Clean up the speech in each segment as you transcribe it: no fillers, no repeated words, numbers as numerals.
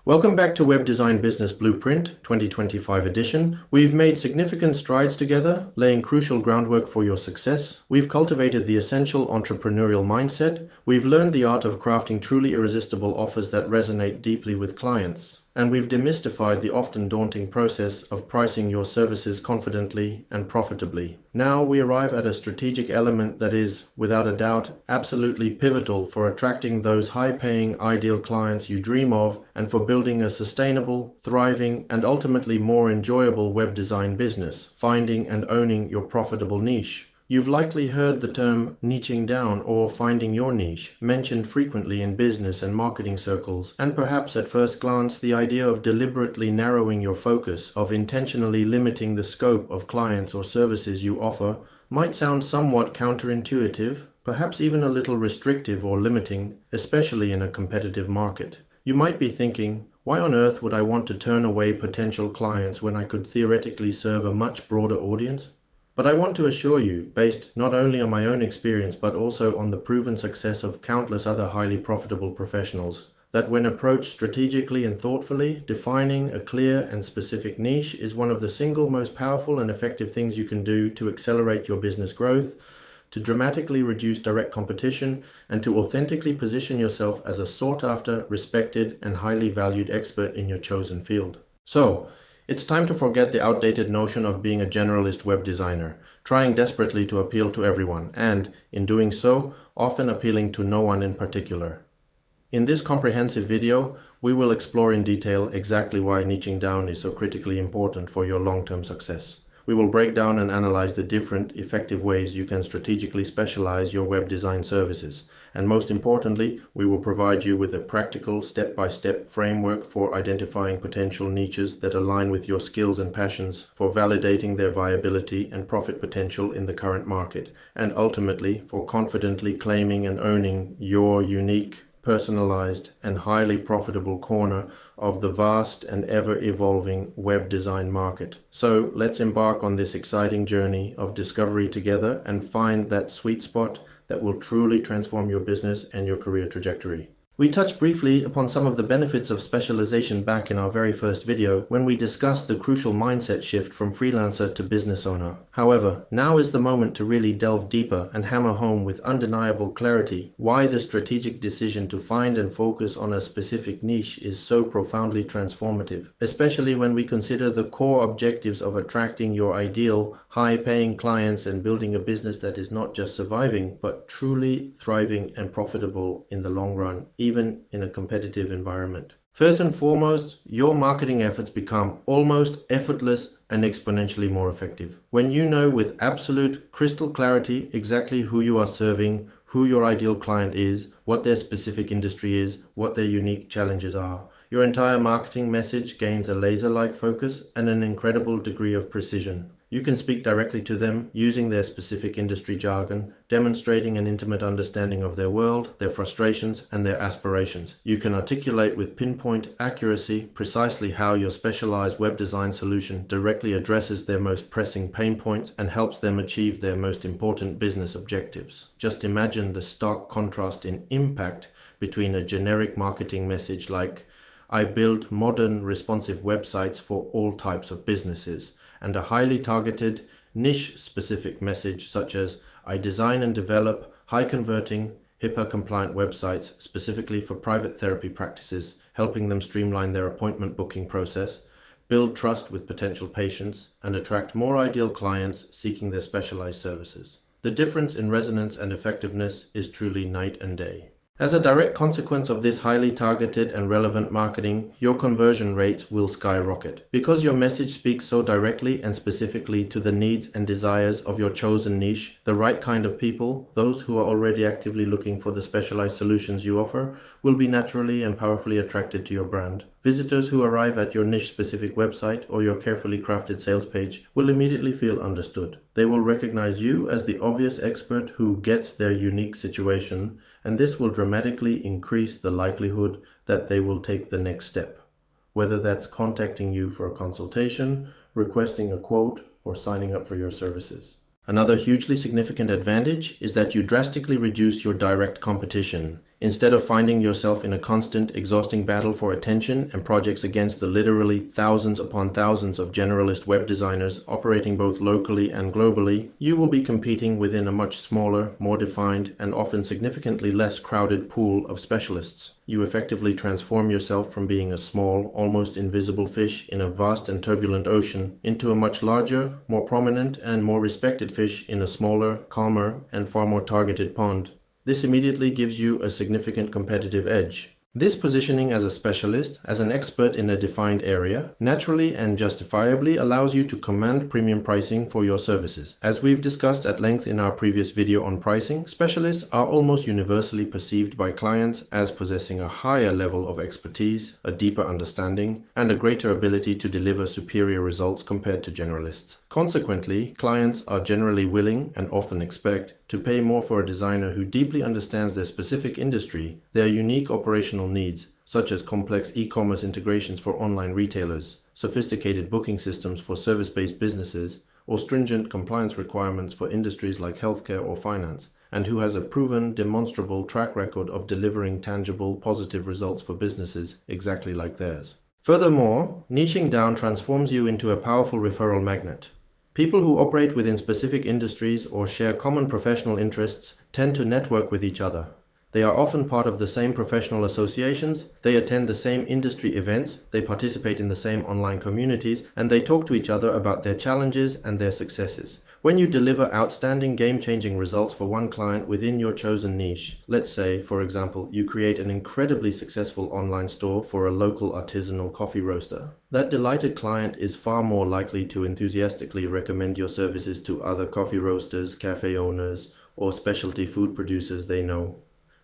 Welcome back to Web Design Business Blueprint 2025 edition. We've made significant strides together, laying crucial groundwork for your success. We've cultivated the essential entrepreneurial mindset. We've learned the art of crafting truly irresistible offers that resonate deeply with clients. And we've demystified the often daunting process of pricing your services confidently and profitably. Now we arrive at a strategic element that is, without a doubt, absolutely pivotal for attracting those high-paying, ideal clients you dream of and for building a sustainable, thriving, and ultimately more enjoyable web design business, finding and owning your profitable niche. You've likely heard the term niching down or finding your niche mentioned frequently in business and marketing circles, and perhaps at first glance the idea of deliberately narrowing your focus, of intentionally limiting the scope of clients or services you offer, might sound somewhat counterintuitive, perhaps even a little restrictive or limiting, especially in a competitive market. You might be thinking, why on earth would I want to turn away potential clients when I could theoretically serve a much broader audience? But I want to assure you, based not only on my own experience but also on the proven success of countless other highly profitable professionals, that when approached strategically and thoughtfully, defining a clear and specific niche is one of the single most powerful and effective things you can do to accelerate your business growth, to dramatically reduce direct competition, and to authentically position yourself as a sought-after, respected, and highly valued expert in your chosen field. So, it's time to forget the outdated notion of being a generalist web designer, trying desperately to appeal to everyone, and, in doing so, often appealing to no one in particular. In this comprehensive video, we will explore in detail exactly why niching down is so critically important for your long-term success. We will break down and analyze the different, effective ways you can strategically specialize your web design services. And most importantly, we will provide you with a practical, step-by-step framework for identifying potential niches that align with your skills and passions, for validating their viability and profit potential in the current market, and ultimately for confidently claiming and owning your unique, personalized, and highly profitable corner of the vast and ever-evolving web design market. So let's embark on this exciting journey of discovery together and find that sweet spot that will truly transform your business and your career trajectory. We touched briefly upon some of the benefits of specialization back in our very first video when we discussed the crucial mindset shift from freelancer to business owner. However, now is the moment to really delve deeper and hammer home with undeniable clarity why the strategic decision to find and focus on a specific niche is so profoundly transformative, especially when we consider the core objectives of attracting your ideal, high-paying clients and building a business that is not just surviving, but truly thriving and profitable in the long run, even in a competitive environment. First and foremost, your marketing efforts become almost effortless and exponentially more effective. When you know with absolute crystal clarity exactly who you are serving, who your ideal client is, what their specific industry is, what their unique challenges are, your entire marketing message gains a laser-like focus and an incredible degree of precision. You can speak directly to them using their specific industry jargon, demonstrating an intimate understanding of their world, their frustrations, and their aspirations. You can articulate with pinpoint accuracy precisely how your specialized web design solution directly addresses their most pressing pain points and helps them achieve their most important business objectives. Just imagine the stark contrast in impact between a generic marketing message like, "I build modern, responsive websites for all types of businesses," and a highly targeted, niche-specific message such as, "I design and develop high-converting, HIPAA-compliant websites specifically for private therapy practices, helping them streamline their appointment booking process, build trust with potential patients, and attract more ideal clients seeking their specialized services." The difference in resonance and effectiveness is truly night and day. As a direct consequence of this highly targeted and relevant marketing, your conversion rates will skyrocket. Because your message speaks so directly and specifically to the needs and desires of your chosen niche, the right kind of people, those who are already actively looking for the specialized solutions you offer, will be naturally and powerfully attracted to your brand. Visitors who arrive at your niche-specific website or your carefully crafted sales page will immediately feel understood. They will recognize you as the obvious expert who gets their unique situation, and this will dramatically increase the likelihood that they will take the next step, whether that's contacting you for a consultation, requesting a quote, or signing up for your services. Another hugely significant advantage is that you drastically reduce your direct competition. Instead of finding yourself in a constant, exhausting battle for attention and projects against the literally thousands upon thousands of generalist web designers operating both locally and globally, you will be competing within a much smaller, more defined, and often significantly less crowded pool of specialists. You effectively transform yourself from being a small, almost invisible fish in a vast and turbulent ocean into a much larger, more prominent, and more respected fish in a smaller, calmer, and far more targeted pond. This immediately gives you a significant competitive edge. This positioning as a specialist, as an expert in a defined area, naturally and justifiably allows you to command premium pricing for your services. As we've discussed at length in our previous video on pricing, specialists are almost universally perceived by clients as possessing a higher level of expertise, a deeper understanding, and a greater ability to deliver superior results compared to generalists. Consequently, clients are generally willing, and often expect, to pay more for a designer who deeply understands their specific industry, their unique operational needs, such as complex e-commerce integrations for online retailers, sophisticated booking systems for service-based businesses, or stringent compliance requirements for industries like healthcare or finance, and who has a proven, demonstrable track record of delivering tangible, positive results for businesses exactly like theirs. Furthermore, niching down transforms you into a powerful referral magnet. People who operate within specific industries or share common professional interests tend to network with each other. They are often part of the same professional associations, they attend the same industry events, they participate in the same online communities, and they talk to each other about their challenges and their successes. When you deliver outstanding game-changing results for one client within your chosen niche, let's say, for example, you create an incredibly successful online store for a local artisanal coffee roaster, that delighted client is far more likely to enthusiastically recommend your services to other coffee roasters, cafe owners, or specialty food producers they know.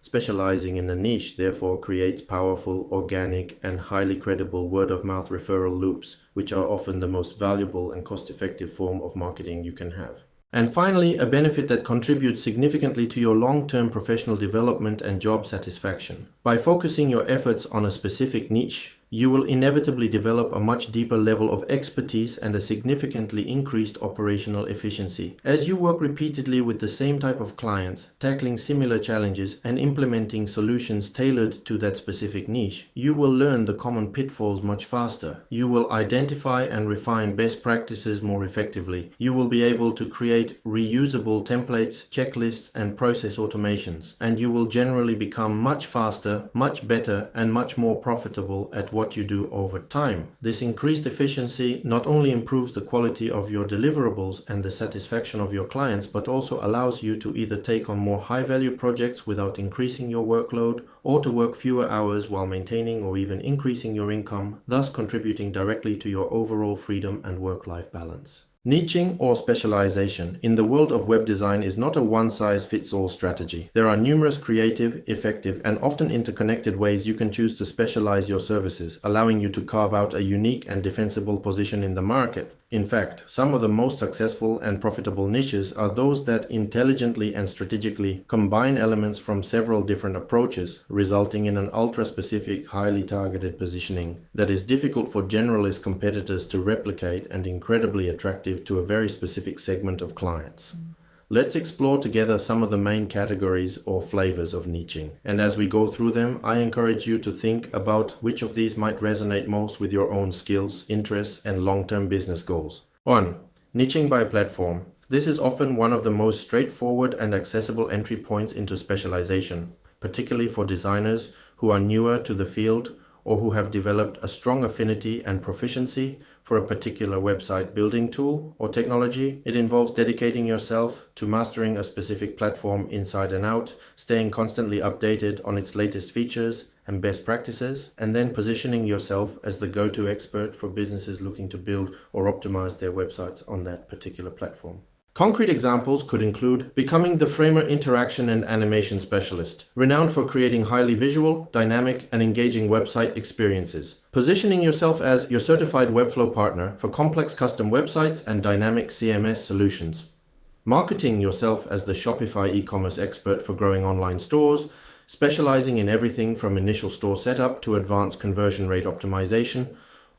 Specializing in a niche therefore creates powerful, organic, and highly credible word-of-mouth referral loops, which are often the most valuable and cost-effective form of marketing you can have. And finally, a benefit that contributes significantly to your long-term professional development and job satisfaction. By focusing your efforts on a specific niche, you will inevitably develop a much deeper level of expertise and a significantly increased operational efficiency. As you work repeatedly with the same type of clients, tackling similar challenges and implementing solutions tailored to that specific niche, you will learn the common pitfalls much faster. You will identify and refine best practices more effectively. You will be able to create reusable templates, checklists, and process automations, and you will generally become much faster, much better, and much more profitable at what you do over time. This increased efficiency not only improves the quality of your deliverables and the satisfaction of your clients, but also allows you to either take on more high-value projects without increasing your workload, or to work fewer hours while maintaining or even increasing your income, thus contributing directly to your overall freedom and work-life balance. Niching or specialization in the world of web design is not a one-size-fits-all strategy. There are numerous creative, effective, and often interconnected ways you can choose to specialize your services, allowing you to carve out a unique and defensible position in the market. In fact, some of the most successful and profitable niches are those that intelligently and strategically combine elements from several different approaches, resulting in an ultra-specific, highly targeted positioning that is difficult for generalist competitors to replicate and incredibly attractive to a very specific segment of clients. Let's explore together some of the main categories or flavors of niching. And as we go through them, I encourage you to think about which of these might resonate most with your own skills, interests, and long-term business goals. 1. Niching by platform. This is often one of the most straightforward and accessible entry points into specialization, particularly for designers who are newer to the field or who have developed a strong affinity and proficiency for a particular website building tool or technology. It involves dedicating yourself to mastering a specific platform inside and out, staying constantly updated on its latest features and best practices, and then positioning yourself as the go-to expert for businesses looking to build or optimize their websites on that particular platform. Concrete examples could include becoming the Framer interaction and animation specialist, renowned for creating highly visual, dynamic, and engaging website experiences. Positioning yourself as your certified Webflow partner for complex custom websites and dynamic CMS solutions. Marketing yourself as the Shopify e-commerce expert for growing online stores, specializing in everything from initial store setup to advanced conversion rate optimization,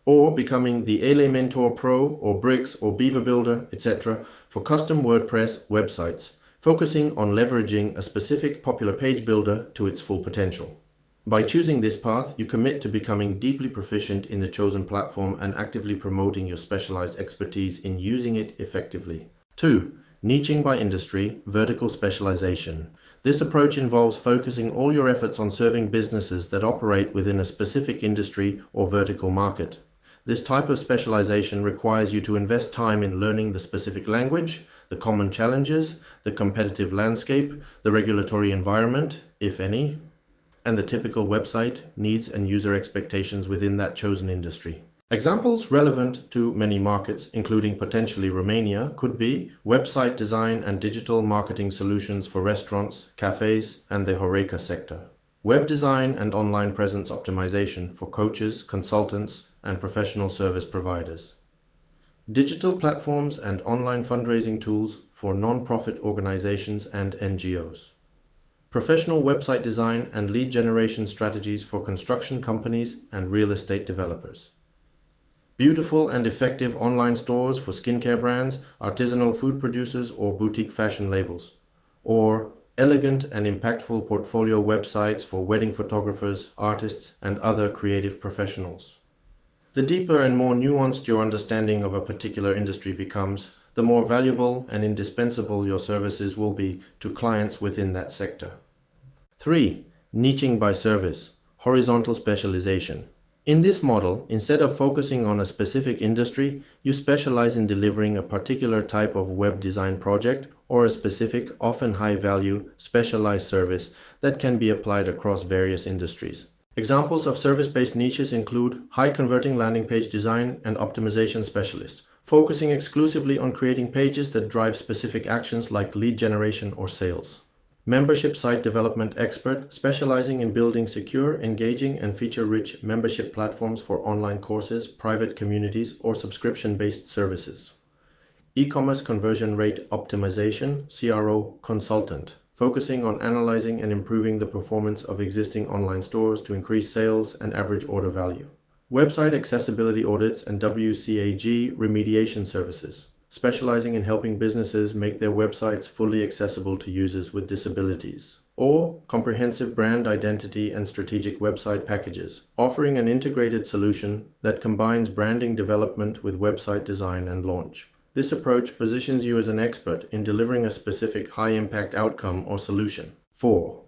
or becoming the Elementor Pro or Bricks or Beaver Builder, etc. for custom WordPress websites, focusing on leveraging a specific popular page builder to its full potential. By choosing this path, you commit to becoming deeply proficient in the chosen platform and actively promoting your specialized expertise in using it effectively. 2. Niching by industry, vertical specialization. This approach involves focusing all your efforts on serving businesses that operate within a specific industry or vertical market. This type of specialization requires you to invest time in learning the specific language, the common challenges, the competitive landscape, the regulatory environment, if any, and the typical website needs and user expectations within that chosen industry. Examples relevant to many markets, including potentially Romania, could be website design and digital marketing solutions for restaurants, cafes, and the HoReCa sector. Web design and online presence optimization for coaches, consultants, and professional service providers. Digital platforms and online fundraising tools for non-profit organizations and NGOs. Professional website design and lead generation strategies for construction companies and real estate developers. Beautiful and effective online stores for skincare brands, artisanal food producers, or boutique fashion labels. Or elegant and impactful portfolio websites for wedding photographers, artists, and other creative professionals. The deeper and more nuanced your understanding of a particular industry becomes, the more valuable and indispensable your services will be to clients within that sector. 3. Niching by service, horizontal specialization. In this model, instead of focusing on a specific industry, you specialize in delivering a particular type of web design project or a specific, often high-value, specialized service that can be applied across various industries. Examples of service-based niches include high-converting landing page design and optimization specialist, focusing exclusively on creating pages that drive specific actions like lead generation or sales. Membership site development expert, specializing in building secure, engaging, and feature-rich membership platforms for online courses, private communities, or subscription-based services. E-commerce conversion rate optimization, CRO consultant, focusing on analyzing and improving the performance of existing online stores to increase sales and average order value. Website accessibility audits and WCAG remediation services, specializing in helping businesses make their websites fully accessible to users with disabilities. Or comprehensive brand identity and strategic website packages, offering an integrated solution that combines branding development with website design and launch. This approach positions you as an expert in delivering a specific high-impact outcome or solution. 4.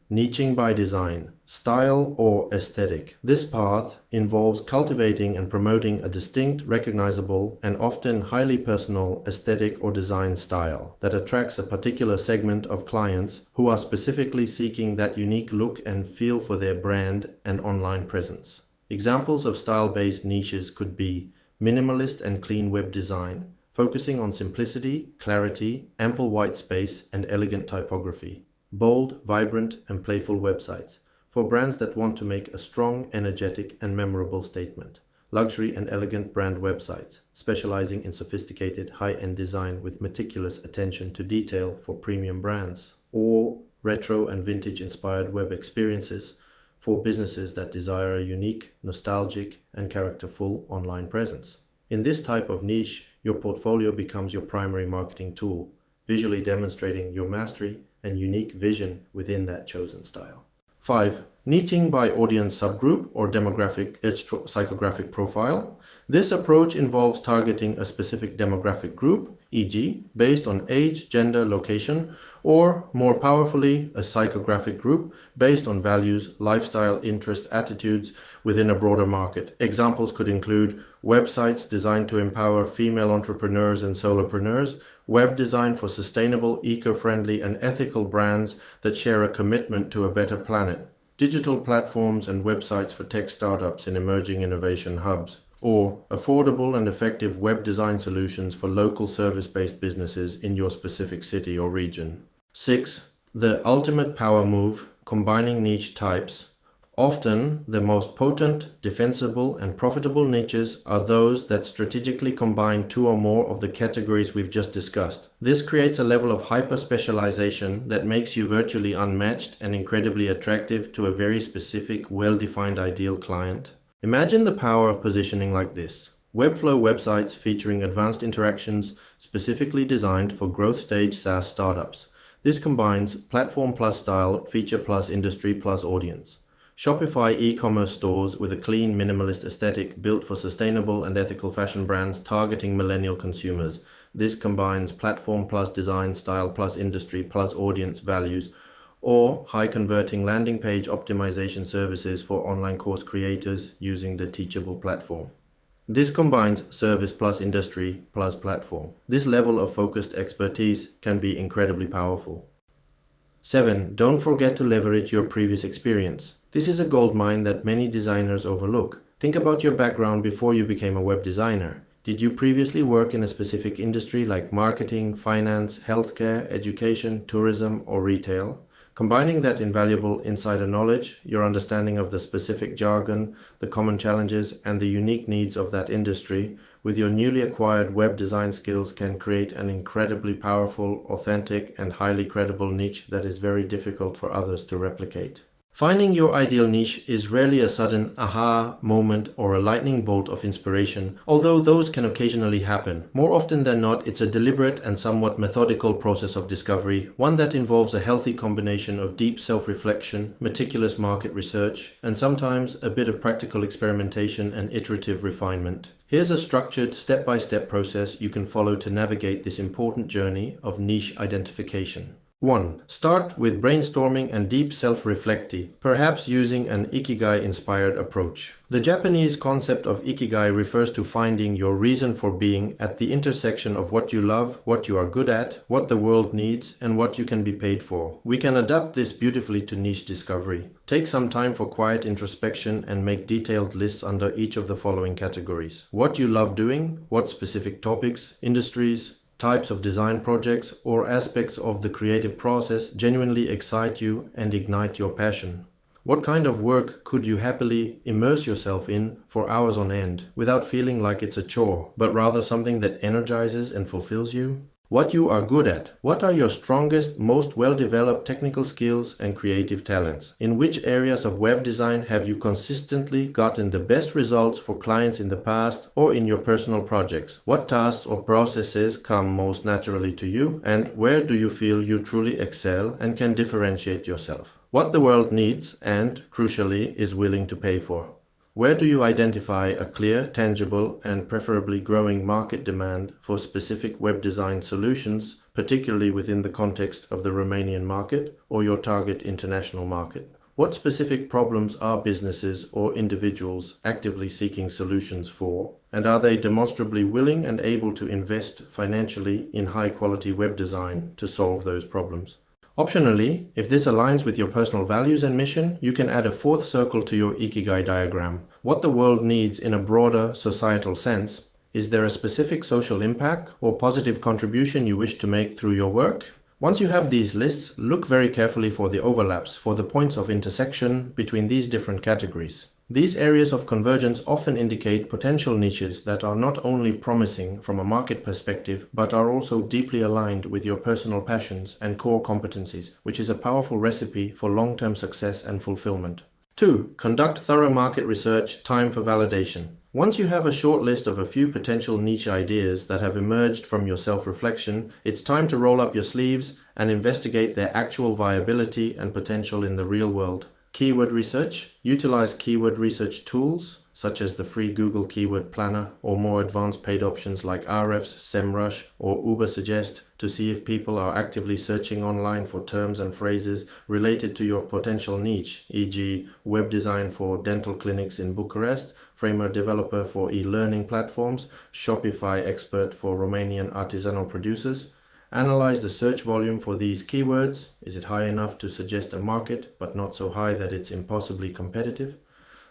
Niching by design, style or aesthetic. This path involves cultivating and promoting a distinct, recognizable, and often highly personal aesthetic or design style that attracts a particular segment of clients who are specifically seeking that unique look and feel for their brand and online presence. Examples of style-based niches could be minimalist and clean web design, focusing on simplicity, clarity, ample white space, and elegant typography. Bold, vibrant, and playful websites for brands that want to make a strong, energetic, and memorable statement. Luxury and elegant brand websites, specializing in sophisticated, high-end design with meticulous attention to detail for premium brands. Or retro and vintage-inspired web experiences for businesses that desire a unique, nostalgic, and characterful online presence. In this type of niche, your portfolio becomes your primary marketing tool, visually demonstrating your mastery and unique vision within that chosen style. 5. Niching by audience subgroup or demographic psychographic profile. This approach involves targeting a specific demographic group, e.g., based on age, gender, location, or more powerfully, a psychographic group based on values, lifestyle, interests, attitudes within a broader market. Examples could include websites designed to empower female entrepreneurs and solopreneurs, web design for sustainable, eco-friendly, and ethical brands that share a commitment to a better planet, digital platforms and websites for tech startups in emerging innovation hubs, or affordable and effective web design solutions for local service-based businesses in your specific city or region. 6. The ultimate power move, combining niche types. Often, the most potent, defensible, and profitable niches are those that strategically combine two or more of the categories we've just discussed. This creates a level of hyper-specialization that makes you virtually unmatched and incredibly attractive to a very specific, well-defined ideal client. Imagine the power of positioning like this. Webflow websites featuring advanced interactions specifically designed for growth stage SaaS startups, This combines platform plus style, feature plus industry plus audience. Shopify e-commerce stores with a clean, minimalist aesthetic built for sustainable and ethical fashion brands targeting millennial consumers. This combines platform plus design, style plus industry plus audience values, or high-converting landing page optimization services for online course creators using the Teachable platform. This combines service plus industry plus platform. This level of focused expertise can be incredibly powerful. 7. Don't forget to leverage your previous experience. This is a goldmine that many designers overlook. Think about your background before you became a web designer. Did you previously work in a specific industry like marketing, finance, healthcare, education, tourism, or retail? Combining that invaluable insider knowledge, your understanding of the specific jargon, the common challenges, and the unique needs of that industry with your newly acquired web design skills can create an incredibly powerful, authentic, and highly credible niche that is very difficult for others to replicate. Finding your ideal niche is rarely a sudden aha moment or a lightning bolt of inspiration, although those can occasionally happen. More often than not, it's a deliberate and somewhat methodical process of discovery, one that involves a healthy combination of deep self-reflection, meticulous market research, and sometimes a bit of practical experimentation and iterative refinement. Here's a structured, step-by-step process you can follow to navigate this important journey of niche identification. 1. Start with brainstorming and deep self-reflecti, perhaps using an Ikigai-inspired approach. The Japanese concept of Ikigai refers to finding your reason for being at the intersection of what you love, what you are good at, what the world needs, and what you can be paid for. We can adapt this beautifully to niche discovery. Take some time for quiet introspection and make detailed lists under each of the following categories. What you love doing, what specific topics, industries, types of design projects, or aspects of the creative process genuinely excite you and ignite your passion. What kind of work could you happily immerse yourself in for hours on end without feeling like it's a chore, but rather something that energizes and fulfills you? What you are good at. What are your strongest, most well-developed technical skills and creative talents? In which areas of web design have you consistently gotten the best results for clients in the past or in your personal projects? What tasks or processes come most naturally to you? And where do you feel you truly excel and can differentiate yourself? What the world needs and, crucially, is willing to pay for. Where do you identify a clear, tangible, and preferably growing market demand for specific web design solutions, particularly within the context of the Romanian market or your target international market? What specific problems are businesses or individuals actively seeking solutions for, and are they demonstrably willing and able to invest financially in high-quality web design to solve those problems? Optionally, if this aligns with your personal values and mission, you can add a fourth circle to your Ikigai diagram. What the world needs in a broader societal sense. Is there a specific social impact or positive contribution you wish to make through your work? Once you have these lists, look very carefully for the overlaps, for the points of intersection between these different categories. These areas of convergence often indicate potential niches that are not only promising from a market perspective, but are also deeply aligned with your personal passions and core competencies, which is a powerful recipe for long-term success and fulfillment. 2. Conduct thorough market research, time for validation. Once you have a short list of a few potential niche ideas that have emerged from your self-reflection, it's time to roll up your sleeves and investigate their actual viability and potential in the real world. Keyword research. Utilize keyword research tools such as the free Google Keyword Planner or more advanced paid options like Ahrefs, SEMrush, or Ubersuggest to see if people are actively searching online for terms and phrases related to your potential niche, e.g. web design for dental clinics in Bucharest, Framer developer for e-learning platforms, Shopify expert for Romanian artisanal producers. Analyze the search volume for these keywords. Is it high enough to suggest a market, but not so high that it's impossibly competitive?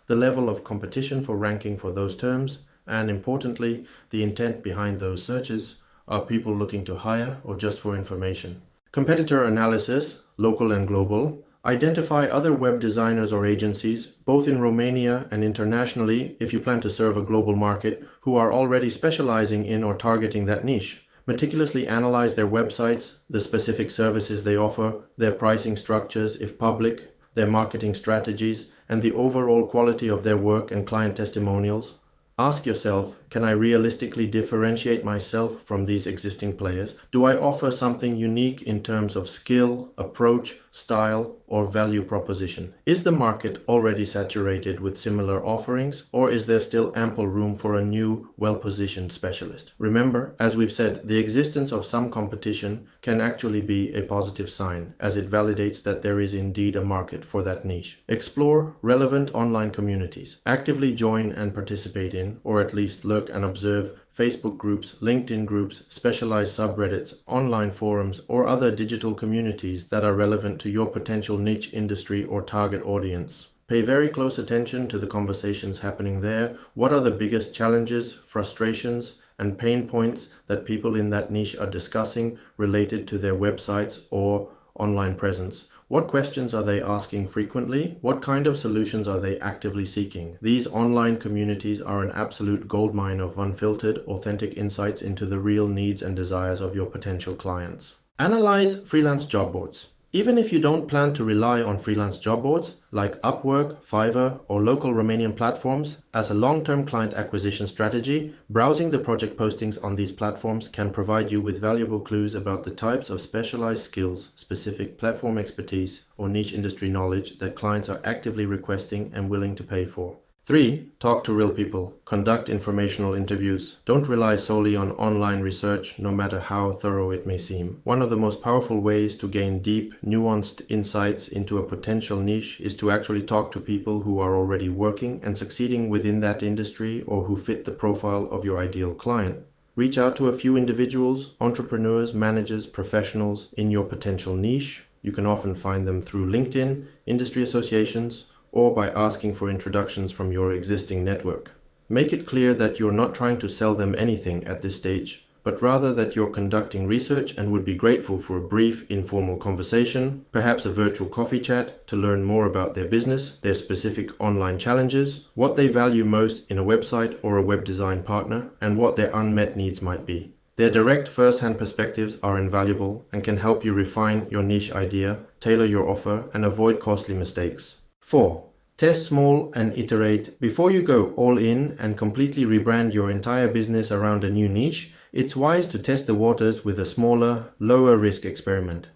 The level of competition for ranking for those terms, and importantly, the intent behind those searches. Are people looking to hire or just for information? Competitor analysis, local and global. Identify other web designers or agencies, both in Romania and internationally, if you plan to serve a global market, who are already specializing in or targeting that niche. Meticulously analyze their websites, the specific services they offer, their pricing structures, if public, their marketing strategies, and the overall quality of their work and client testimonials. Ask yourself, can I realistically differentiate myself from these existing players? Do I offer something unique in terms of skill, approach, style, or value proposition? Is the market already saturated with similar offerings, or is there still ample room for a new, well-positioned specialist? Remember, as we've said, the existence of some competition can actually be a positive sign, as it validates that there is indeed a market for that niche. Explore relevant online communities. Actively join and participate in, or at least look and observe, Facebook groups, LinkedIn groups, specialized subreddits, online forums, or other digital communities that are relevant to your potential niche industry or target audience. Pay very close attention to the conversations happening there. What are the biggest challenges, frustrations, and pain points that people in that niche are discussing related to their websites or online presence? What questions are they asking frequently? What kind of solutions are they actively seeking? These online communities are an absolute goldmine of unfiltered, authentic insights into the real needs and desires of your potential clients. Analyze freelance job boards. Even if you don't plan to rely on freelance job boards like Upwork, Fiverr, or local Romanian platforms as a long-term client acquisition strategy, browsing the project postings on these platforms can provide you with valuable clues about the types of specialized skills, specific platform expertise, or niche industry knowledge that clients are actively requesting and willing to pay for. 3. Talk to real people. Conduct informational interviews. Don't rely solely on online research, no matter how thorough it may seem. One of the most powerful ways to gain deep, nuanced insights into a potential niche is to actually talk to people who are already working and succeeding within that industry or who fit the profile of your ideal client. Reach out to a few individuals, entrepreneurs, managers, professionals in your potential niche. You can often find them through LinkedIn, industry associations, or by asking for introductions from your existing network. Make it clear that you're not trying to sell them anything at this stage, but rather that you're conducting research and would be grateful for a brief, informal conversation, perhaps a virtual coffee chat, to learn more about their business, their specific online challenges, what they value most in a website or a web design partner, and what their unmet needs might be. Their direct first-hand perspectives are invaluable and can help you refine your niche idea, tailor your offer, and avoid costly mistakes. 4. Test small and iterate. Before you go all in and completely rebrand your entire business around a new niche, it's wise to test the waters with a smaller, lower risk experiment.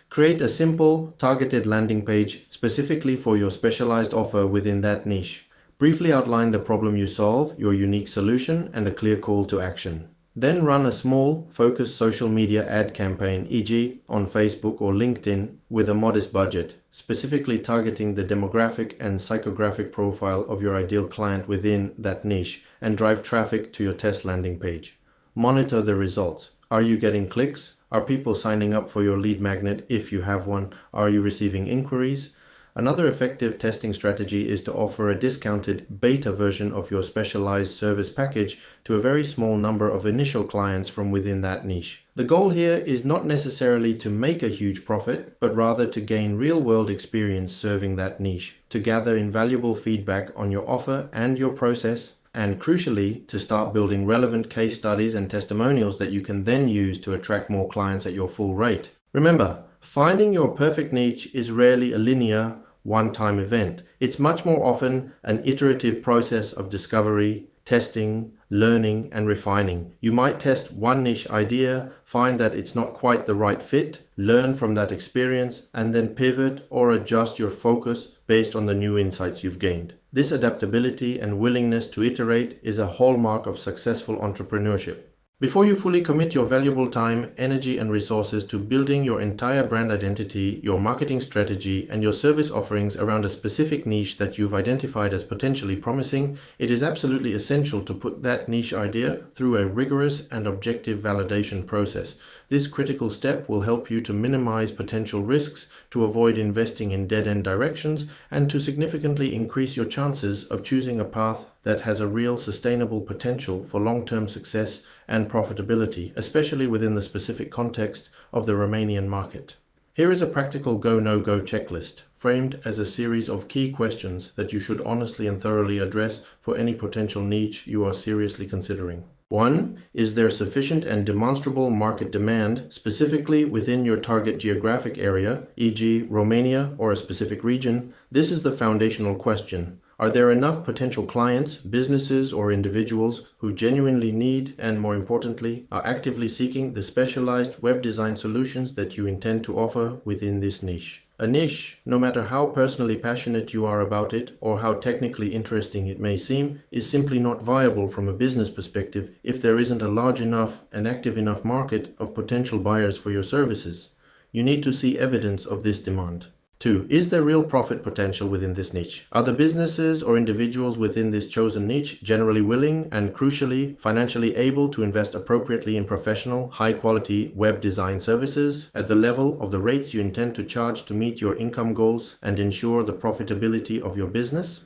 Create a simple, targeted landing page specifically for your specialized offer within that niche. Briefly outline the problem you solve, your unique solution, and a clear call to action. Then run a small, focused social media ad campaign, e.g. on Facebook or LinkedIn, with a modest budget, specifically targeting the demographic and psychographic profile of your ideal client within that niche, and drive traffic to your test landing page. Monitor the results. Are you getting clicks? Are people signing up for your lead magnet if you have one? Are you receiving inquiries? Another effective testing strategy is to offer a discounted beta version of your specialized service package to a very small number of initial clients from within that niche. The goal here is not necessarily to make a huge profit, but rather to gain real-world experience serving that niche, to gather invaluable feedback on your offer and your process, and crucially, to start building relevant case studies and testimonials that you can then use to attract more clients at your full rate. Remember, finding your perfect niche is rarely a linear, one-time event. It's much more often an iterative process of discovery, testing, learning, and refining. You might test one niche idea, find that it's not quite the right fit, learn from that experience, and then pivot or adjust your focus based on the new insights you've gained. This adaptability and willingness to iterate is a hallmark of successful entrepreneurship. Before you fully commit your valuable time, energy, and resources to building your entire brand identity, your marketing strategy, and your service offerings around a specific niche that you've identified as potentially promising, it is absolutely essential to put that niche idea through a rigorous and objective validation process. This critical step will help you to minimize potential risks, to avoid investing in dead-end directions, and to significantly increase your chances of choosing a path that has a real sustainable potential for long-term success and profitability, especially within the specific context of the Romanian market. Here is a practical go-no-go checklist, framed as a series of key questions that you should honestly and thoroughly address for any potential niche you are seriously considering. 1. Is there sufficient and demonstrable market demand, specifically within your target geographic area, e.g. Romania or a specific region? This is the foundational question. Are there enough potential clients, businesses, or individuals who genuinely need and, more importantly, are actively seeking the specialized web design solutions that you intend to offer within this niche? A niche, no matter how personally passionate you are about it or how technically interesting it may seem, is simply not viable from a business perspective if there isn't a large enough and active enough market of potential buyers for your services. You need to see evidence of this demand. 2. Is there real profit potential within this niche? Are the businesses or individuals within this chosen niche generally willing and, crucially, financially able to invest appropriately in professional, high-quality web design services at the level of the rates you intend to charge to meet your income goals and ensure the profitability of your business?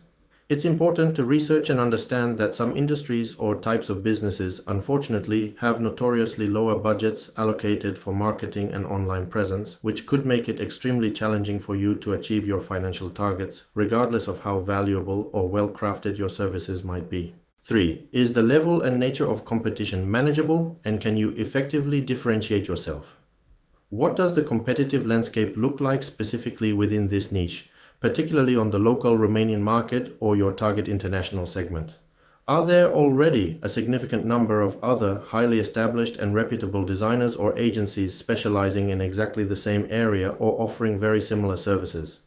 It's important to research and understand that some industries or types of businesses, unfortunately, have notoriously lower budgets allocated for marketing and online presence, which could make it extremely challenging for you to achieve your financial targets, regardless of how valuable or well-crafted your services might be. 3. Is the level and nature of competition manageable, and can you effectively differentiate yourself? What does the competitive landscape look like specifically within this niche, particularly on the local Romanian market or your target international segment? Are there already a significant number of other highly established and reputable designers or agencies specializing in exactly the same area or offering very similar services?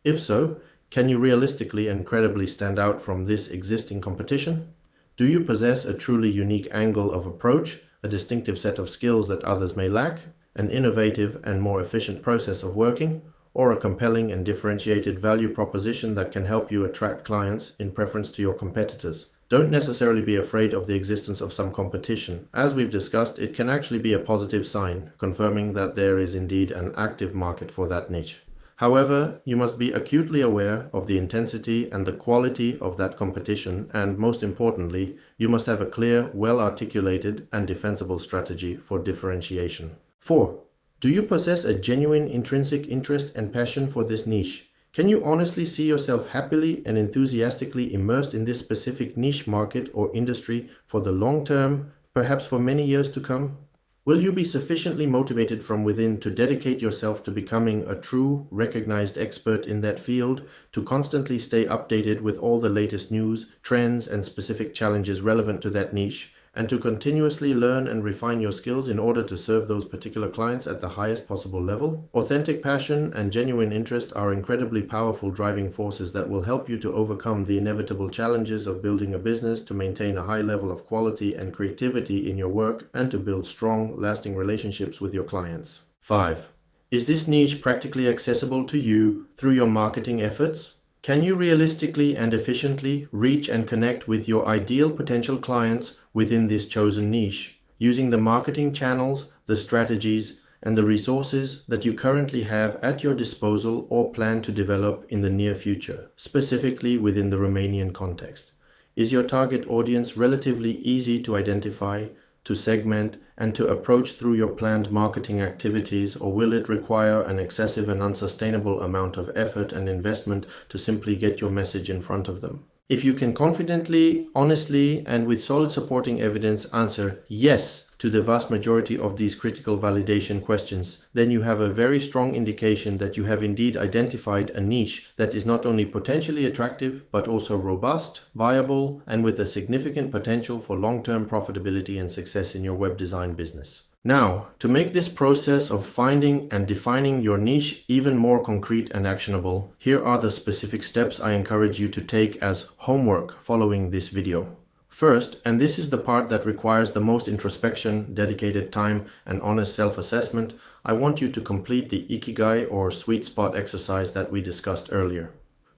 If so, can you realistically and credibly stand out from this existing competition? Do you possess a truly unique angle of approach, a distinctive set of skills that others may lack, an innovative and more efficient process of working, or a compelling and differentiated value proposition that can help you attract clients in preference to your competitors? Don't necessarily be afraid of the existence of some competition. As we've discussed, it can actually be a positive sign, confirming that there is indeed an active market for that niche. However, you must be acutely aware of the intensity and the quality of that competition, and most importantly, you must have a clear, well-articulated, and defensible strategy for differentiation. 4. Do you possess a genuine intrinsic interest and passion for this niche? Can you honestly see yourself happily and enthusiastically immersed in this specific niche market or industry for the long term, perhaps for many years to come? Will you be sufficiently motivated from within to dedicate yourself to becoming a true, recognized expert in that field, to constantly stay updated with all the latest news, trends, and specific challenges relevant to that niche, and to continuously learn and refine your skills in order to serve those particular clients at the highest possible level? Authentic passion and genuine interest are incredibly powerful driving forces that will help you to overcome the inevitable challenges of building a business, to maintain a high level of quality and creativity in your work, and to build strong, lasting relationships with your clients. 5. Is this niche practically accessible to you through your marketing efforts? Can you realistically and efficiently reach and connect with your ideal potential clients within this chosen niche, using the marketing channels, the strategies, and the resources that you currently have at your disposal or plan to develop in the near future, specifically within the Romanian context? Is your target audience relatively easy to identify, to segment, and to approach through your planned marketing activities, or will it require an excessive and unsustainable amount of effort and investment to simply get your message in front of them? If you can confidently, honestly, and with solid supporting evidence answer yes to the vast majority of these critical validation questions, then you have a very strong indication that you have indeed identified a niche that is not only potentially attractive, but also robust, viable, and with a significant potential for long-term profitability and success in your web design business. Now, to make this process of finding and defining your niche even more concrete and actionable, here are the specific steps I encourage you to take as homework following this video. First, and this is the part that requires the most introspection, dedicated time, and honest self-assessment, I want you to complete the Ikigai or sweet spot exercise that we discussed earlier.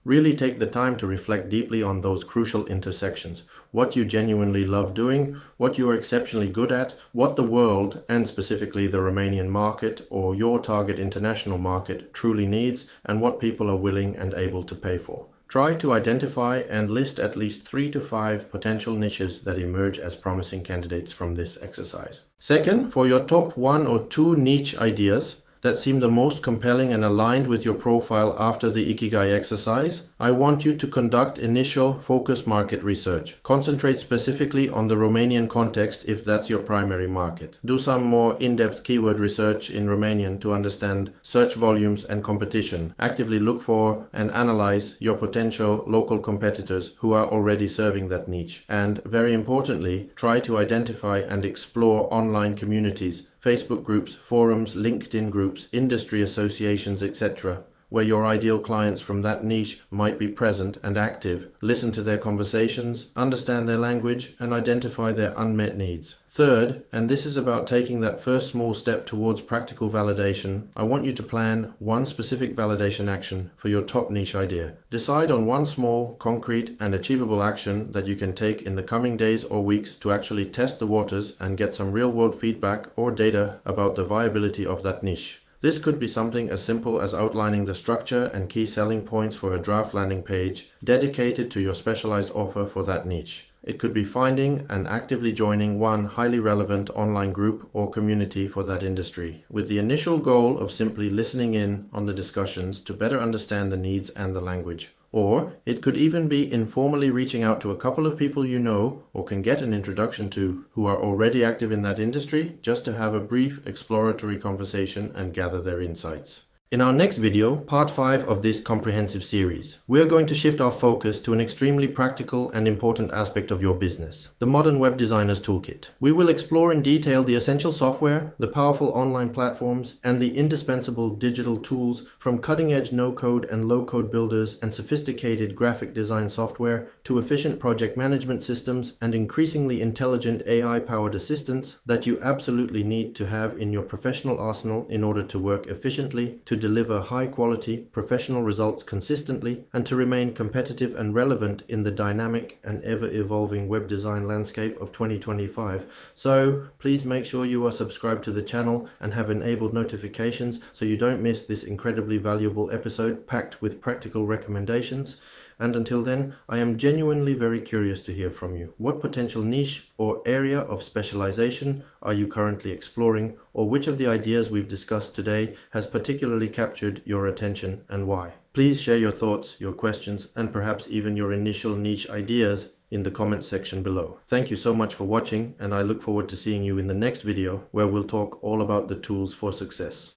Really take the time to reflect deeply on those crucial intersections, what you genuinely love doing, what you are exceptionally good at, what the world, and specifically the Romanian market or your target international market, truly needs, and what people are willing and able to pay for. Try to identify and list at least 3 to 5 potential niches that emerge as promising candidates from this exercise. Second, for your top 1 or 2 niche ideas, that seem the most compelling and aligned with your profile after the Ikigai exercise, I want you to conduct initial focus market research. Concentrate specifically on the Romanian context if that's your primary market. Do some more in-depth keyword research in Romanian to understand search volumes and competition. Actively look for and analyze your potential local competitors who are already serving that niche. And very importantly, try to identify and explore online communities, Facebook groups, forums, LinkedIn groups, industry associations, etc., where your ideal clients from that niche might be present and active. Listen to their conversations, understand their language, and identify their unmet needs. Third, and this is about taking that first small step towards practical validation, I want you to plan one specific validation action for your top niche idea. Decide on one small, concrete, and achievable action that you can take in the coming days or weeks to actually test the waters and get some real-world feedback or data about the viability of that niche. This could be something as simple as outlining the structure and key selling points for a draft landing page dedicated to your specialized offer for that niche. It could be finding and actively joining one highly relevant online group or community for that industry, with the initial goal of simply listening in on the discussions to better understand the needs and the language. Or it could even be informally reaching out to a couple of people you know or can get an introduction to who are already active in that industry, just to have a brief exploratory conversation and gather their insights. In our next video, part 5 of this comprehensive series, we are going to shift our focus to an extremely practical and important aspect of your business, the Modern Web Designer's Toolkit. We will explore in detail the essential software, the powerful online platforms, and the indispensable digital tools, from cutting-edge no-code and low-code builders and sophisticated graphic design software to efficient project management systems and increasingly intelligent AI-powered assistants that you absolutely need to have in your professional arsenal in order to work efficiently, to deliver high-quality, professional results consistently, and to remain competitive and relevant in the dynamic and ever-evolving web design landscape of 2025. So please make sure you are subscribed to the channel and have enabled notifications so you don't miss this incredibly valuable episode packed with practical recommendations. And until then, I am genuinely very curious to hear from you. What potential niche or area of specialization are you currently exploring, or which of the ideas we've discussed today has particularly captured your attention and why? Please share your thoughts, your questions, and perhaps even your initial niche ideas in the comments section below. Thank you so much for watching, and I look forward to seeing you in the next video where we'll talk all about the tools for success.